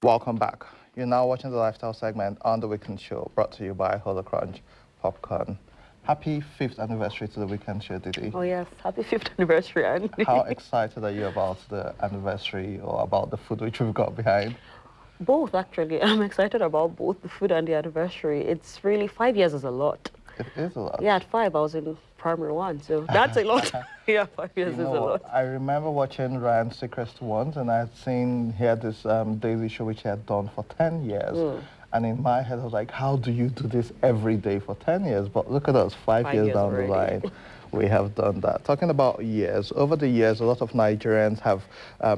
Welcome back. You're now watching the lifestyle segment on The Weekend Show, brought to you by Holocrunch Popcorn. Happy 5th anniversary to The Weekend Show, Didi. Oh yes, happy 5th anniversary, Andy. How excited are you about the anniversary or about the food which we've got behind? Both, actually. I'm excited about both the food and the anniversary. It's really, 5 years is a lot. It is a lot. Yeah, at 5, I was in primary 1, so that's a lot. Yeah, 5 years is a lot. I remember watching Ryan's Secrets once, and I had seen he had this daily show which he had done for 10 years. And in my head, I was like, how do you do this every day for 10 years? But look at us, 5 years down the line, we have done that. Talking about years, over the years, a lot of Nigerians have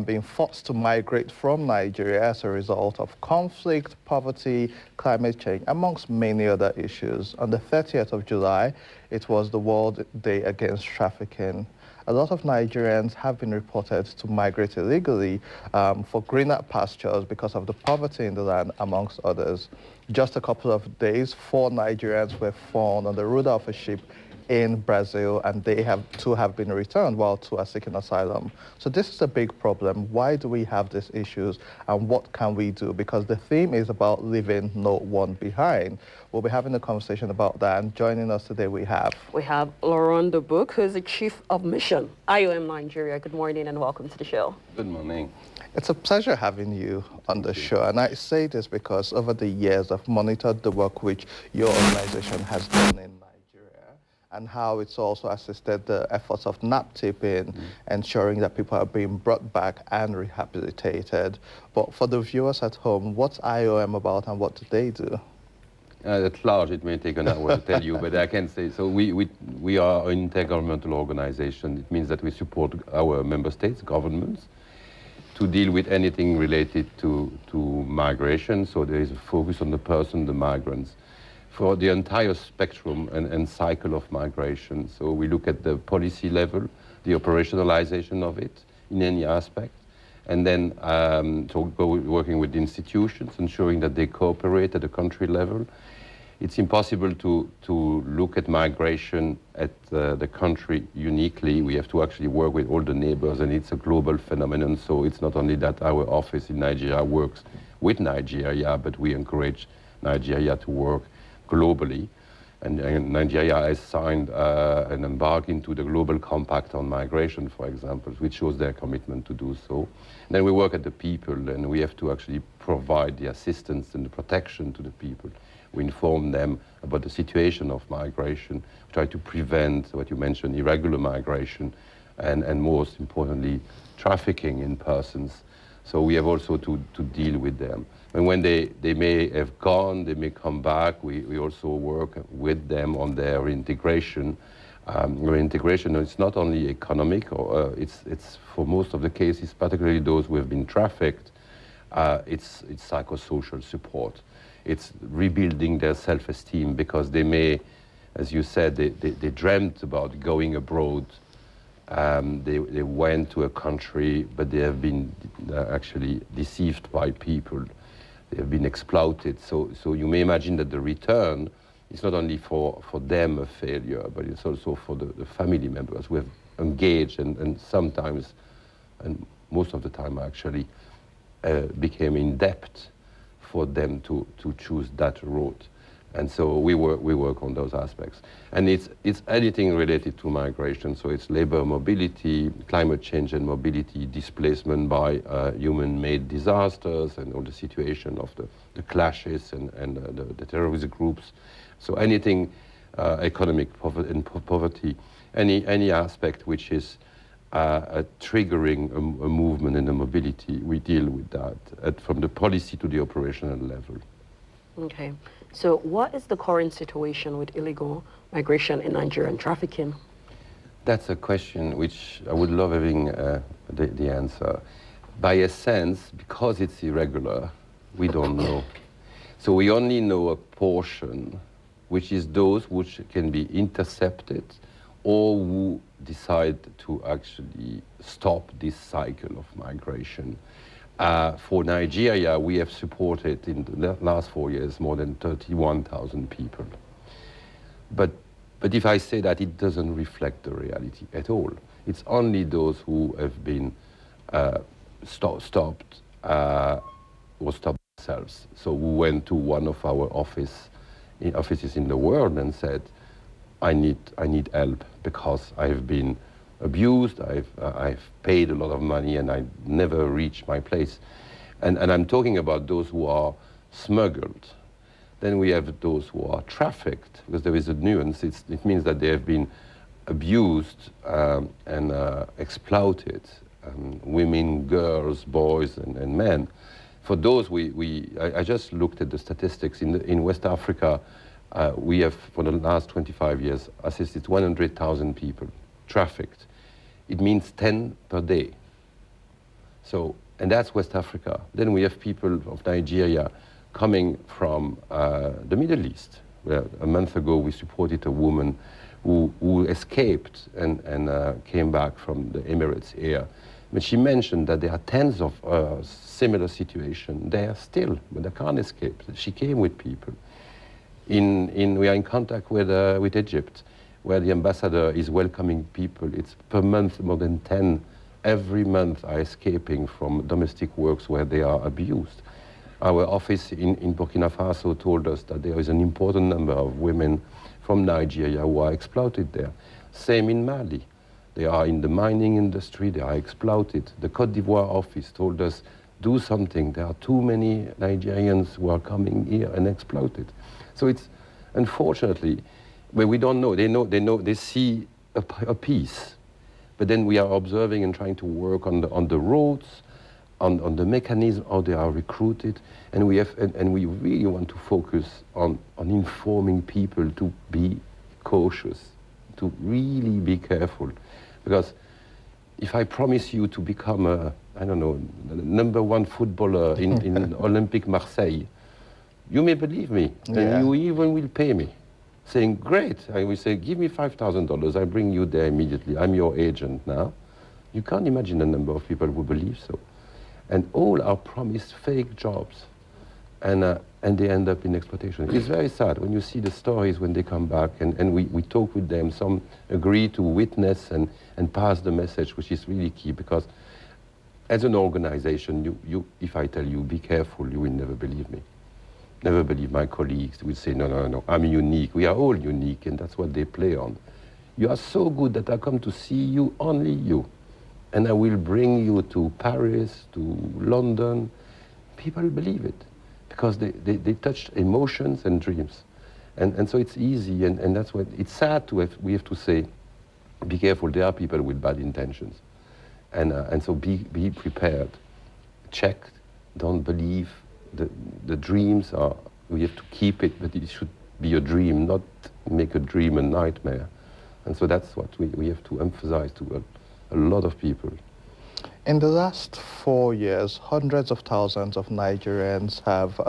been forced to migrate from Nigeria as a result of conflict, poverty, climate change, amongst many other issues. On the 30th of July, it was the World Day Against Trafficking. A lot of Nigerians have been reported to migrate illegally for greener pastures because of the poverty in the land, amongst others. Just a couple of days, 4 Nigerians were found on the rudder of a ship in Brazil, and two have been returned while 2 are seeking asylum. So this is a big problem. Why do we have these issues, and what can we do? Because the theme is about leaving no one behind. We'll be having a conversation about that, and joining us today we have Laurent Dubuc, who's the Chief of Mission, IOM Nigeria. Good morning and welcome to the show. Good morning. It's a pleasure having you on the show, and I say this because over the years I've monitored the work which your organization has done in and how it's also assisted the efforts of NAP-tipping, ensuring that people are being brought back and rehabilitated. But for the viewers at home, what's IOM about and what do they do? At large, it may take an hour to tell you, but I can say, so we are an intergovernmental organization. It means that we support our member states, governments, to deal with anything related to migration. So there is a focus on the person, the migrants, for the entire spectrum and cycle of migration. So we look at the policy level, the operationalization of it in any aspect, and then working with institutions, ensuring that they cooperate at the country level. It's impossible to look at migration at the country uniquely. We have to actually work with all the neighbors, and it's a global phenomenon. So it's not only that our office in Nigeria works with Nigeria, but we encourage Nigeria to work globally, and Nigeria has signed an embargo into the Global Compact on Migration, for example, which shows their commitment to do so. And then we work at the people, and we have to actually provide the assistance and the protection to the people. We inform them about the situation of migration, try to prevent what you mentioned, irregular migration, and most importantly, trafficking in persons. So we have also to deal with them. And when they may have gone, they may come back, we also work with them on their integration. Reintegration is not only economic, or it's for most of the cases, particularly those who have been trafficked, it's psychosocial support. It's rebuilding their self-esteem, because they may, as you said, they dreamt about going abroad. They went to a country, but they have been actually deceived by people. They have been exploited. So you may imagine that the return is not only for them a failure, but it's also for the family members who have engaged and sometimes, and most of the time actually, became in debt for them to choose that route. And so we work on those aspects. And it's anything related to migration. So it's labor mobility, climate change and mobility, displacement by human-made disasters, and all the situation of the clashes and the terrorist groups. So anything economic poverty, any aspect which is triggering a movement in the mobility, we deal with that from the policy to the operational level. Okay. So what is the current situation with illegal migration in Nigeria and trafficking? That's a question which I would love having the answer. By a sense, because it's irregular, we don't know. So we only know a portion, which is those which can be intercepted or who decide to actually stop this cycle of migration. For Nigeria, we have supported in the last 4 years more than 31,000 people. But if I say that, it doesn't reflect the reality at all. It's only those who have been stopped or stopped themselves. So we went to one of our offices in the world and said, I need help because I've been abused, I've paid a lot of money and I never reached my place. And I'm talking about those who are smuggled. Then we have those who are trafficked, because there is a nuance. It means that they have been abused and exploited, women, girls, boys, and men. For those, I just looked at the statistics. In West Africa, we have, for the last 25 years, assisted 100,000 people trafficked. It means 10 per day. So, and that's West Africa. Then we have people of Nigeria coming from the Middle East, where a month ago we supported a woman who escaped and came back from the Emirates here. But she mentioned that there are tens of similar situations there still, but they can't escape. She came with people. We are in contact with Egypt, where the ambassador is welcoming people. It's per month more than 10 every month are escaping from domestic works where they are abused. Our office in Burkina Faso told us that there is an important number of women from Nigeria who are exploited there. Same in Mali. They are in the mining industry, they are exploited. The Côte d'Ivoire office told us, do something. There are too many Nigerians who are coming here and exploited. So it's, unfortunately, but we don't know. They see a piece. But then we are observing and trying to work on the roads, on the mechanism, how they are recruited, and we really want to focus on informing people to be cautious, to really be careful. Because if I promise you to become I don't know, #1 footballer in Olympique Marseille, you may believe me, and you even will pay me, saying, great. I will say, give me $5,000, I bring you there immediately. I'm your agent now. You can't imagine the number of people who believe so. And all are promised fake jobs, and they end up in exploitation. It's very sad when you see the stories when they come back, and we talk with them. Some agree to witness and pass the message, which is really key, because as an organization, if I tell you, be careful, you will never believe me. Never believe my colleagues. They will say, no, I'm unique. We are all unique, and that's what they play on. You are so good that I come to see you, only you. And I will bring you to Paris, to London. People believe it, because they touch emotions and dreams. And so it's easy, and that's what, it's sad we have to say, be careful, there are people with bad intentions. And so be prepared. Check, don't believe. The dreams are, we have to keep it, but it should be a dream, not make a dream a nightmare. And so that's what we have to emphasize to a lot of people. In the last 4 years, hundreds of thousands of Nigerians have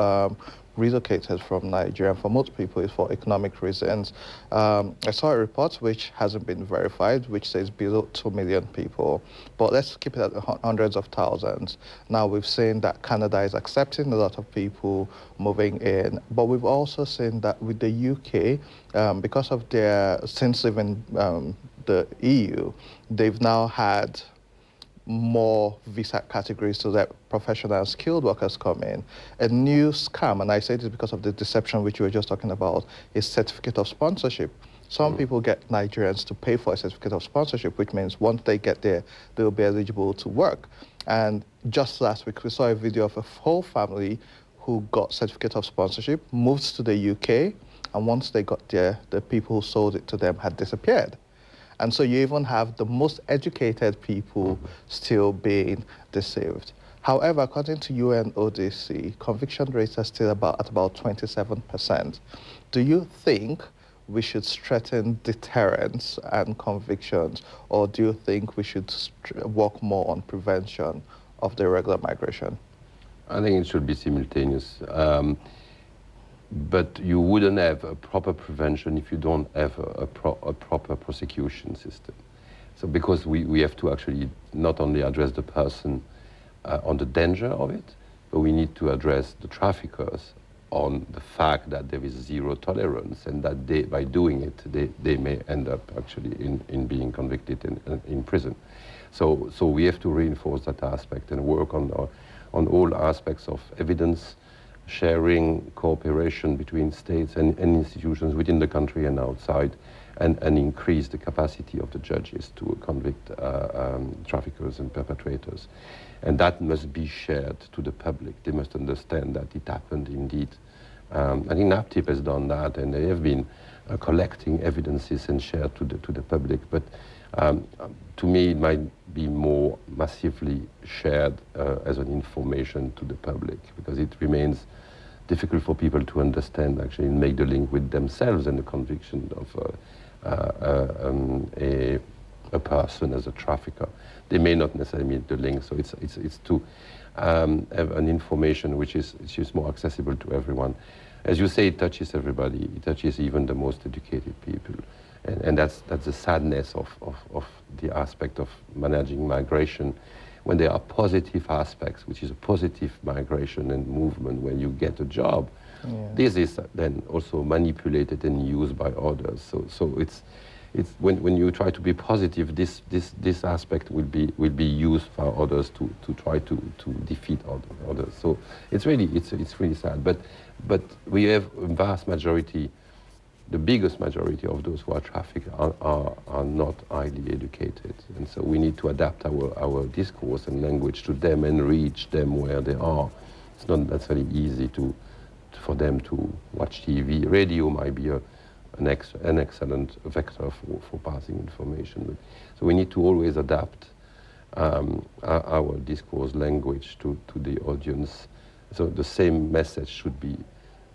relocated from Nigeria. For most people, it's for economic reasons. I saw a report which hasn't been verified, which says below 2 million people. But let's keep it at hundreds of thousands. Now, we've seen that Canada is accepting a lot of people moving in. But we've also seen that with the UK, because of their, since leaving the EU, they've now had more visa categories to let professional and skilled workers come in. A new scam, and I say this because of the deception which we were just talking about, is certificate of sponsorship. Some people get Nigerians to pay for a certificate of sponsorship, which means once they get there, they'll be eligible to work. And just last week, we saw a video of a whole family who got certificate of sponsorship, moved to the UK, and once they got there, the people who sold it to them had disappeared. And so you even have the most educated people still being deceived. However, according to UNODC, conviction rates are still at about 27%. Do you think we should strengthen deterrence and convictions, or do you think we should work more on prevention of the irregular migration? I think it should be simultaneous. But you wouldn't have a proper prevention if you don't have a proper prosecution system. So because we have to actually not only address the person on the danger of it, but we need to address the traffickers on the fact that there is zero tolerance, and that by doing it, they may end up actually in being convicted in prison. So we have to reinforce that aspect and work on all aspects of evidence sharing, cooperation between states and institutions within the country and outside, and increase the capacity of the judges to convict traffickers and perpetrators. And that must be shared to the public. They must understand that it happened indeed. I think NAPTIP has done that, and they have been collecting evidences and shared to the public. But to me, it might be more massively shared as an information to the public, because it remains difficult for people to understand, actually, and make the link with themselves and the conviction of a person as a trafficker. They may not necessarily make the link, so it's to have an information which is more accessible to everyone. As you say, it touches everybody. It touches even the most educated people. And that's the sadness of the aspect of managing migration. When there are positive aspects, which is a positive migration and movement, when you get a job, this is then also manipulated and used by others. So it's when you try to be positive, this aspect will be used for others to try to defeat others. So it's really sad. But we have a vast majority. The biggest majority of those who are trafficked are not highly educated. And so we need to adapt our discourse and language to them and reach them where they are. It's not necessarily easy for them to watch TV. Radio might be an excellent vector for passing information. So we need to always adapt our discourse language to the audience. So the same message should be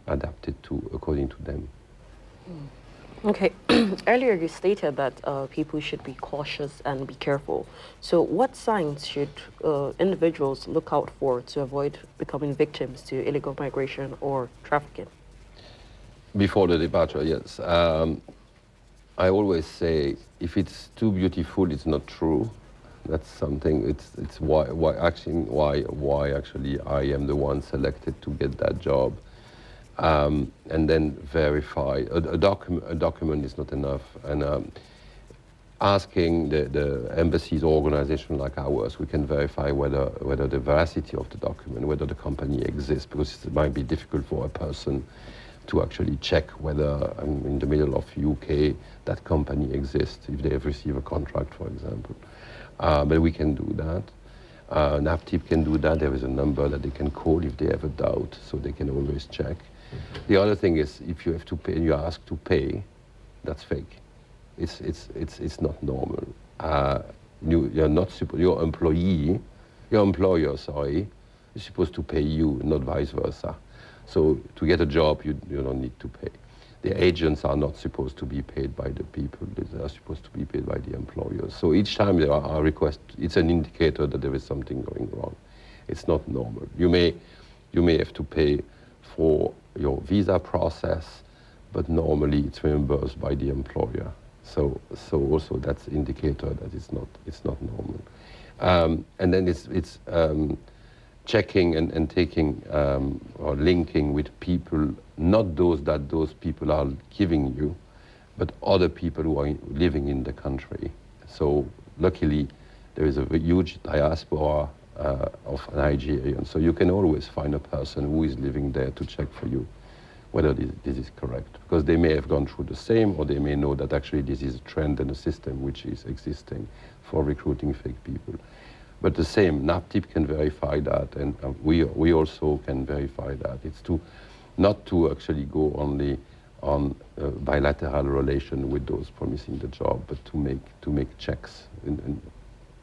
adapted according to them. Okay. Earlier you stated that people should be cautious and be careful. So what signs should individuals look out for to avoid becoming victims to illegal migration or trafficking? Before the departure, yes. I always say, if it's too beautiful, it's not true. That's something. It's why actually I am the one selected to get that job. And then verify. A document is not enough. And asking the embassies or organization like ours, we can verify whether the veracity of the document, whether the company exists, because it might be difficult for a person to actually check whether in the middle of UK that company exists, if they have received a contract, for example. But we can do that. NAPTIP can do that. There is a number that they can call if they have a doubt, so they can always check. The other thing is, if you have to pay, you are asked to pay, that's fake. It's not normal. You're not supposed. Your employer, sorry, is supposed to pay you, not vice versa. So to get a job, you don't need to pay. The agents are not supposed to be paid by the people. They are supposed to be paid by the employers. So each time there are requests, it's an indicator that there is something going wrong. It's not normal. You may have to pay for your visa process, but normally it's reimbursed by the employer. So also that's an indicator that it's not normal. And then it's checking and taking or linking with people, not those people are giving you, but other people who are living in the country. So luckily there is a huge diaspora of Nigerians, so you can always find a person who is living there to check for you whether this is correct, because they may have gone through the same, or they may know that actually this is a trend and a system which is existing for recruiting fake people. But the same, NAPTIP can verify that, and we also can verify that. It's not to actually go only on bilateral relation with those promising the job, but to make checks and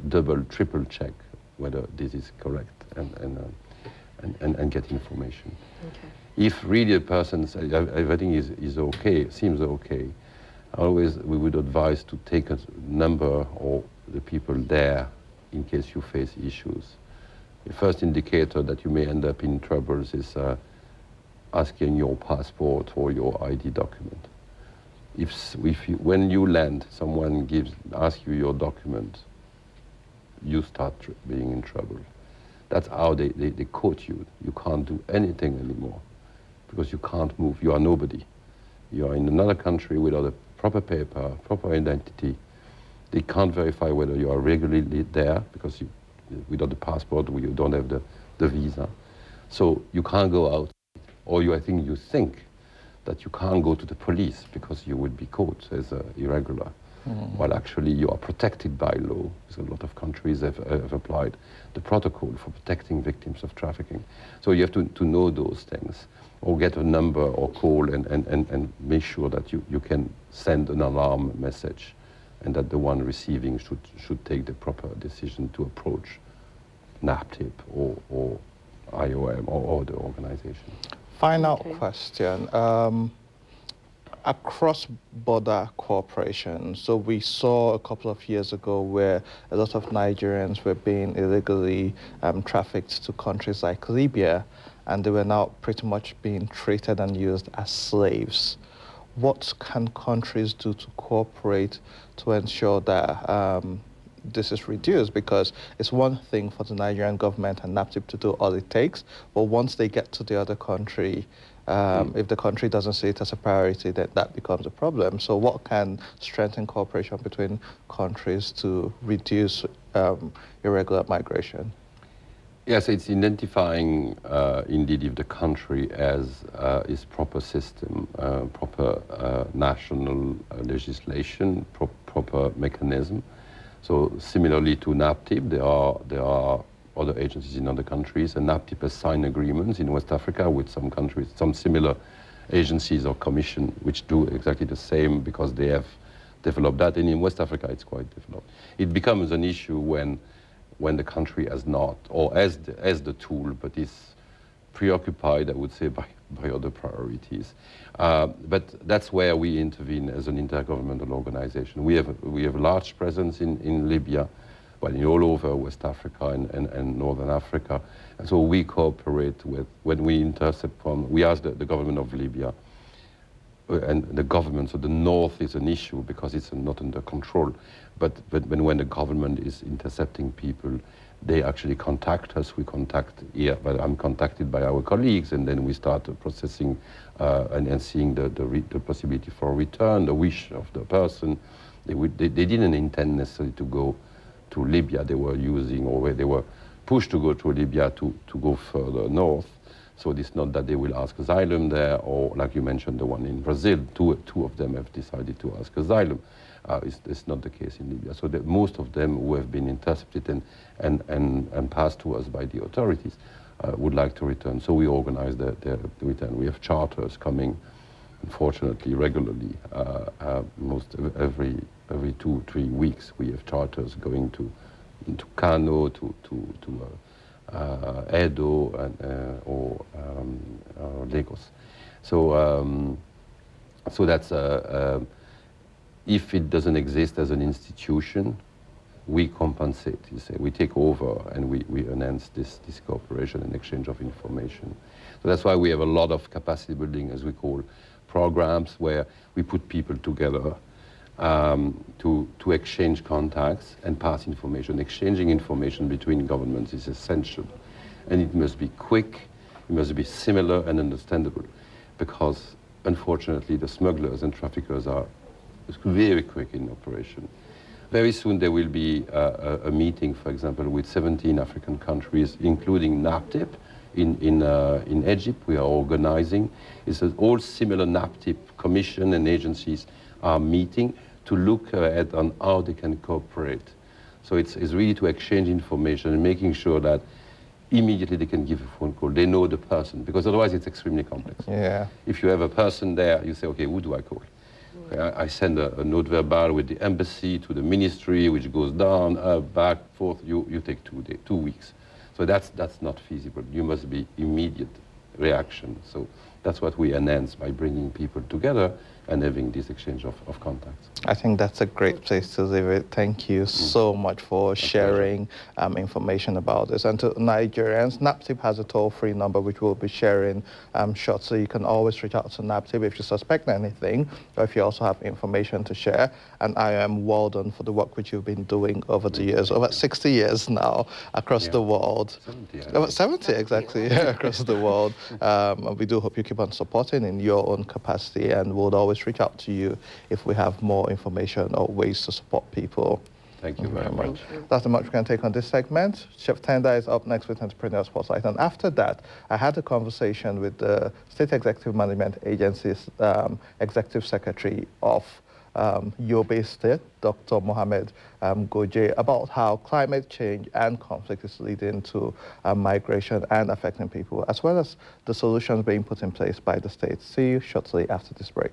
double, triple check whether this is correct and get information. Okay. If really a person says everything is okay, seems okay, we would advise to take a number or the people there in case you face issues. The first indicator that you may end up in troubles is asking your passport or your ID document. When you land, someone asks you your document, you start being in trouble. That's how they caught you. You can't do anything anymore because you can't move. You are nobody. You are in another country without a proper paper, proper identity. They can't verify whether you are regularly there because without the passport, you don't have the visa. So you can't go out. or I think you think that you can't go to the police because you would be caught as irregular. While actually you are protected by law. So a lot of countries have applied the protocol for protecting victims of trafficking. So you have to know those things, or get a number or call and make sure that you can send an alarm message, and that the one receiving should take the proper decision to approach NAPTIP or IOM or the organization. Final question. Across-border cooperation. So we saw a couple of years ago where a lot of Nigerians were being illegally trafficked to countries like Libya, and they were now pretty much being treated and used as slaves. What can countries do to cooperate to ensure that this is reduced? Because it's one thing for the Nigerian government and NAPTIP to do all it takes, but once they get to the other country, if the country doesn't see it as a priority, then that becomes a problem. So what can strengthen cooperation between countries to reduce irregular migration? Yes, it's identifying indeed if the country has its proper system, proper national legislation, proper mechanism. So similarly to NAPTIP, there are other agencies in other countries, and NAPTIP has signed agreements in West Africa with some countries, some similar agencies or commission which do exactly the same because they have developed that, and in West Africa it's quite developed. It becomes an issue when the country has not, or has the tool, but is preoccupied, I would say, by other priorities. But that's where we intervene as an intergovernmental organization. We have a large presence in Libya, but all over West Africa and Northern Africa. And so we cooperate with, when we intercept we ask the government of Libya, and the government, so the north is an issue because it's not under control. But when the government is intercepting people, they actually contact us. We contact here, but I'm contacted by our colleagues, and then we start processing and seeing the possibility for return, the wish of the person. They didn't intend necessarily to go to Libya. They were using, or they were pushed to go to Libya to go further north. So it's not that they will ask asylum there, or like you mentioned, the one in Brazil, two of them have decided to ask asylum. It's not the case in Libya. So most of them who have been intercepted and passed to us by the authorities would like to return. So we organize the return. We have charters coming, unfortunately, regularly. Every 2-3 weeks, we have charters going to Kano, to Edo, or Lagos. So that's if it doesn't exist as an institution, we compensate. You say we take over and we enhance this cooperation and exchange of information. So that's why we have a lot of capacity building, as we call, programs where we put people together to exchange contacts and pass information. Exchanging information between governments is essential, and it must be quick, it must be similar and understandable, because unfortunately the smugglers and traffickers are very quick in operation. Very soon there will be a meeting, for example, with 17 African countries, including NAPTIP in Egypt. We are organizing. It's all similar NAPTIP commission and agencies are meeting to look at on how they can cooperate. So it's really to exchange information and making sure that immediately they can give a phone call. They know the person, because otherwise it's extremely complex. Yeah. If you have a person there, you say, okay, who do I call? I send a note verbal with the embassy to the ministry, which goes down, back, forth. You take 2 weeks. So that's not feasible. You must be immediate reaction. So that's what we enhance by bringing people together and having this exchange of contacts. I think that's a great place to leave it. Thank you so much for sharing information about this. And to Nigerians, NAPTIP has a toll-free number which we'll be sharing short, so you can always reach out to NAPTIP if you suspect anything, or if you also have information to share. And I am well done for the work which you've been doing over the years, over 60 years now, across the world. 70 exactly, across the world. And we do hope you keep on supporting in your own capacity, and we'll always reach out to you if we have more information or ways to support people. Thank you very much. That's the much we can take on this segment. Chef Tenda is up next with Entrepreneur Spotlight. And after that, I had a conversation with the State Executive Management Agency's Executive Secretary of Yobe State, Dr. Mohamed Goje, about how climate change and conflict is leading to migration and affecting people, as well as the solutions being put in place by the state. See you shortly after this break.